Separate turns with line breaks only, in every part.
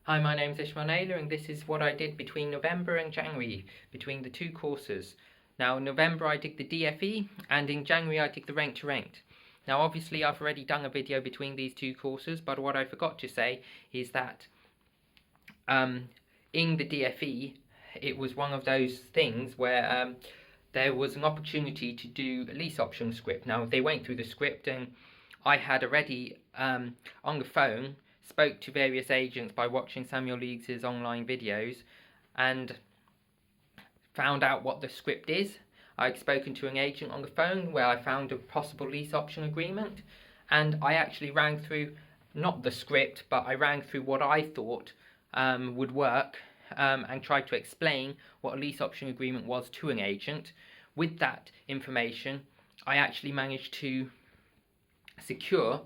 Hi, my name's Ishmael Naylor, and this is what I did between November and January, between the two courses. Now, in November I did the DFE, and in January I did the rent to rent. Now, obviously I've already done a video between these two courses, but what I forgot to say is that in the DFE, it was one of those things where there was an opportunity to do a lease option script. Now, they went through the script, and I had already, on the phone, spoke to various agents by watching Samuel Lee's online videos and found out what the script is. I'd spoken to an agent on the phone where I found a possible lease option agreement, and I actually ran through, not the script, but I ran through what I thought would work, and tried to explain what a lease option agreement was to an agent. With that information, I actually managed to secure,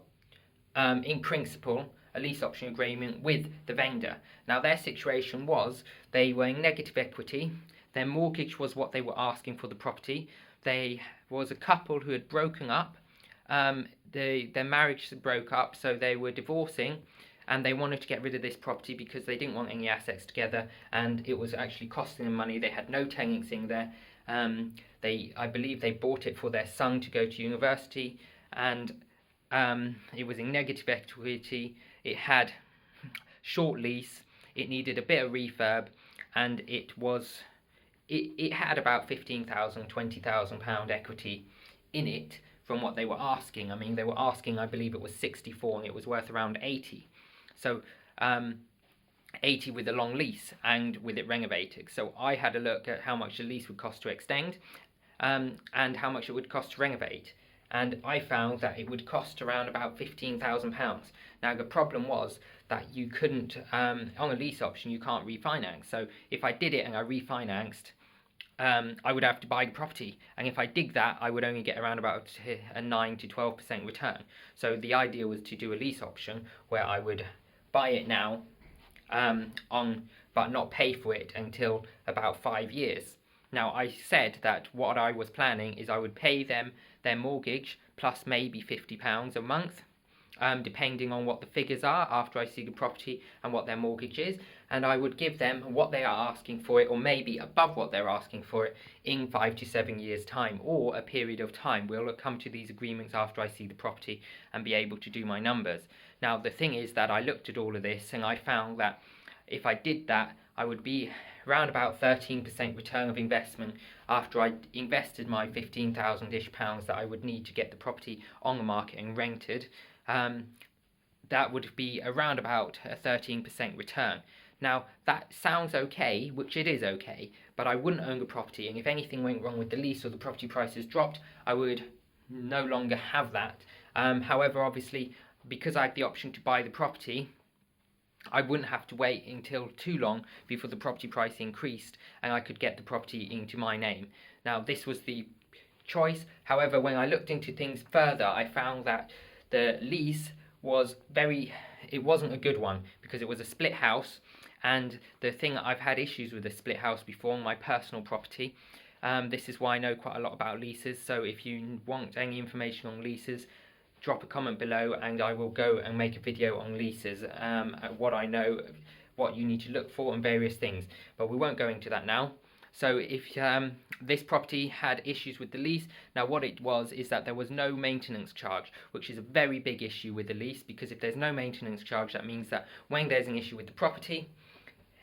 in principle, a lease option agreement with the vendor. Now, their situation was they were in negative equity. Their mortgage was what they were asking for the property. They was a couple who had broken up. Their marriage broke up, so they were divorcing, and they wanted to get rid of this property because they didn't want any assets together, and it was actually costing them money. They had no tenants in there. I believe they bought it for their son to go to university, and it was in negative equity. It had short lease. It needed a bit of refurb, and it had about £15,000, £20,000 equity in it from what they were asking. I mean, they were asking, I believe it was 64, and it was worth around 80. So 80 with a long lease and with it renovated. So I had a look at how much the lease would cost to extend, and how much it would cost to renovate. And I found that it would cost around about £15,000. Now, the problem was that you couldn't, on a lease option, you can't refinance. So if I did it and I refinanced, I would have to buy the property. And if I did that, I would only get around about a 9 to 12% return. So the idea was to do a lease option where I would buy it now, but not pay for it until about 5 years. Now, I said that what I was planning is I would pay them their mortgage plus maybe £50 a month, depending on what the figures are after I see the property and what their mortgage is, and I would give them what they are asking for it, or maybe above what they're asking for it, in 5 to 7 years' time, or a period of time. We'll come to these agreements after I see the property and be able to do my numbers. Now, the thing is that I looked at all of this and I found that if I did that, I would be around about 13% return of investment after I invested my 15,000-ish pounds that I would need to get the property on the market and rented. That would be around about a 13% return. Now, that sounds okay, which it is okay, but I wouldn't own the property, and if anything went wrong with the lease or the property prices dropped, I would no longer have that. However, obviously, because I had the option to buy the property, I wouldn't have to wait until too long before the property price increased and I could get the property into my name. Now, this was the choice. However, when I looked into things further, I found that the lease it wasn't a good one because it was a split house. And the thing, I've had issues with a split house before on my personal property. This is why I know quite a lot about leases. So if you want any information on leases, drop a comment below and I will go and make a video on leases, what I know, what you need to look for and various things, but we won't go into that now. So if this property had issues with the lease, now what it was is that there was no maintenance charge, which is a very big issue with the lease, because if there's no maintenance charge, that means that when there's an issue with the property,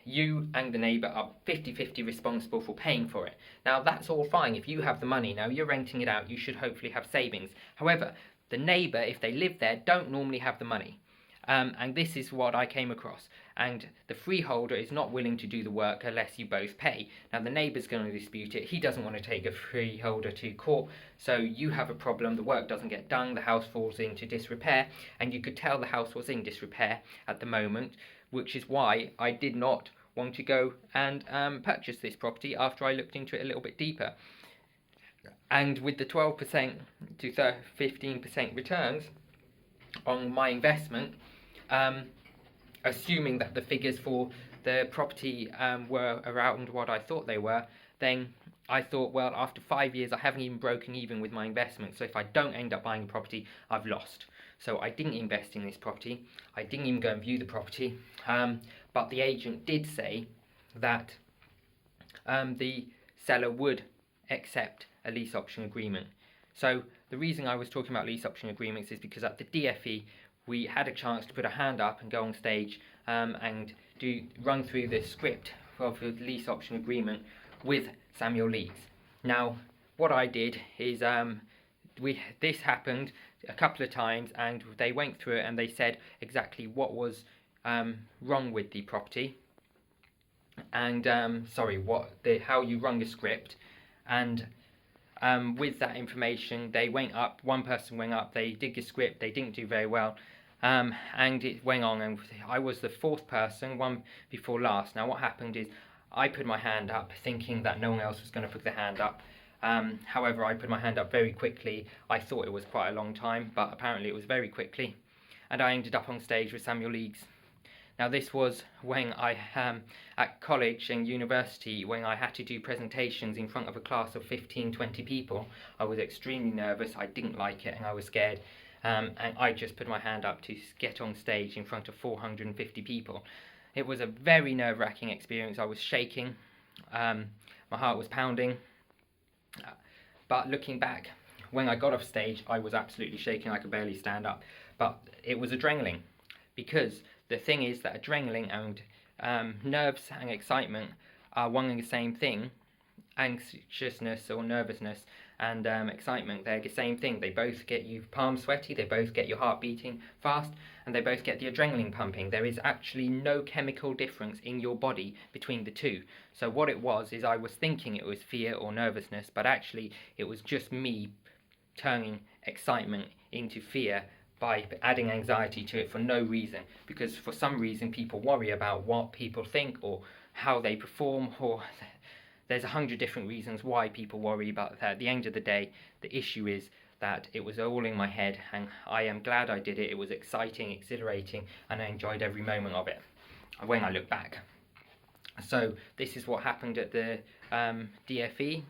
you and the neighbour are 50-50 responsible for paying for it. Now, that's all fine if you have the money. Now, you're renting it out, you should hopefully have savings. However, the neighbour, if they live there, don't normally have the money. And this is what I came across. And the freeholder is not willing to do the work unless you both pay. Now, the neighbour's going to dispute it. He doesn't want to take a freeholder to court. So you have a problem. The work doesn't get done. The house falls into disrepair. And you could tell the house was in disrepair at the moment, which is why I did not want to go and purchase this property after I looked into it a little bit deeper. And with the 12% to 15% returns on my investment, assuming that the figures for the property were around what I thought they were, then I thought, well, after 5 years, I haven't even broken even with my investment. So if I don't end up buying a property, I've lost. So I didn't invest in this property. I didn't even go and view the property. But the agent did say that the seller would accept a lease option agreement. So the reason I was talking about lease option agreements is because at the DFE we had a chance to put a hand up and go on stage and run through the script of the lease option agreement with Samuel Leeds. Now what I did is this happened a couple of times, and they went through it and they said exactly what was wrong with the property, and how you run the script. And with that information, they went up. One person went up. They did the script. They didn't do very well, and it went on. And I was the fourth person, one before last. Now what happened is I put my hand up, thinking that no one else was going to put their hand up. However, I put my hand up very quickly. I thought it was quite a long time, but apparently it was very quickly, and I ended up on stage with Samuel Leeds. Now this was when I at college and university, when I had to do presentations in front of a class of 15-20 people. I was extremely nervous. I didn't like it and I was scared, and I just put my hand up to get on stage in front of 450 people. It was a very nerve-wracking experience. I was shaking, my heart was pounding, but looking back, when I got off stage I was absolutely shaking. I could barely stand up, but it was adrenaline, because the thing is that adrenaline and nerves and excitement are one and the same thing. Anxiousness or nervousness and excitement, they're the same thing. They both get you palm sweaty, they both get your heart beating fast, and they both get the adrenaline pumping. There is actually no chemical difference in your body between the two. So what it was is I was thinking it was fear or nervousness, but actually it was just me turning excitement into fear by adding anxiety to it for no reason, because for some reason people worry about what people think or how they perform, or there's 100 different reasons why people worry about that. At the end of the day, the issue is that it was all in my head, and I am glad I did it. It was exciting, exhilarating, and I enjoyed every moment of it when I look back. So this is what happened at the DFE.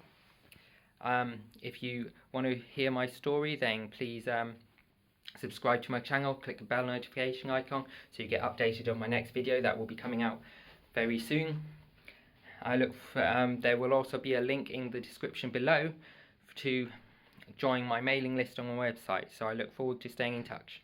If you want to hear my story, then please subscribe to my channel, click the bell notification icon so you get updated on my next video that will be coming out very soon. There will also be a link in the description below to join my mailing list on my website, so I look forward to staying in touch.